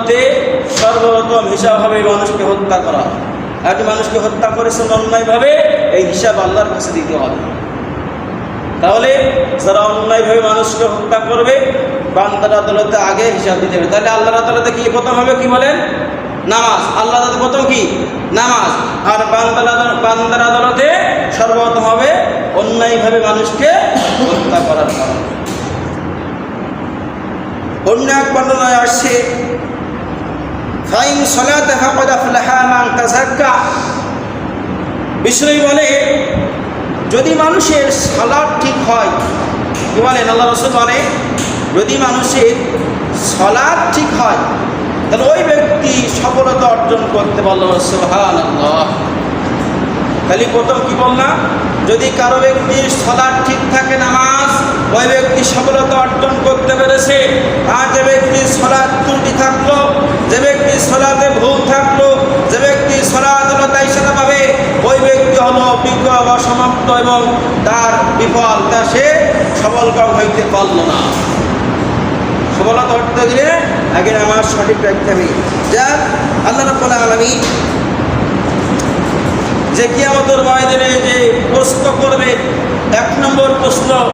আদালতে সর্বপ্রথম হিসাব হবে মানুষকে হত্যা করা। একটি মানুষকে হত্যা করেছেন অন্যায়ভাবে, এই হিসাব আল্লাহর কাছে দিতে হবে। তাহলে যারা অন্যায়ভাবে মানুষকে হত্যা করবে বান্দার আদালতে আগে হিসাব দিতে হবে। তাহলে আল্লাহর আদালতে কি প্রথম হবে? কি বলেন? নামাজ। আল্লাহর আদালতে প্রথম কি? নামাজ। আর বান্দার আদালতে সর্বপ্রথম হবে অন্যায়ভাবে মানুষকে হত্যা করার কারণ। অন্য এক বর্ণনায় আসছে ফাইন সালাতা ফাকাদ আফলাহা মান তাযাক্কা। বিষ্ণু বলে যদি মানুষের সালাত ঠিক হয়, কি বলেন? আল্লাহ রাসূল বলে যদি মানুষের সালাত ঠিক হয় তাহলে ওই ব্যক্তি সফলতা অর্জন করতে পারল। সুবহানাল্লাহ। খালি প্রথম কি বললাম? যদি কারো ব্যক্তির সালাত ঠিক থাকে, নামাজ, ওই ব্যক্তি সফলতা অর্জন করতে পেরেছে। আর যে ব্যক্তির সালাত ত্রুটি থাকলো, যে ব্যক্তির সালাতে ভুল থাকলো, যে ব্যক্তি সালাত হলো তাই সেটা পাবে, ওই ব্যক্তি হলো বিজ্ঞ অসমাপ্ত এবং তার বিফল, তা সে সফলকাম হইতে পারল না। সফলতা অর্জন দিলে আগে নামাজ সঠিক রাখতে হবে। যা আল্লাহ রাব্বুল আলামিন যে কিয়ামতের ময়দানে যে প্রশ্ন করবে, এক নম্বর প্রশ্ন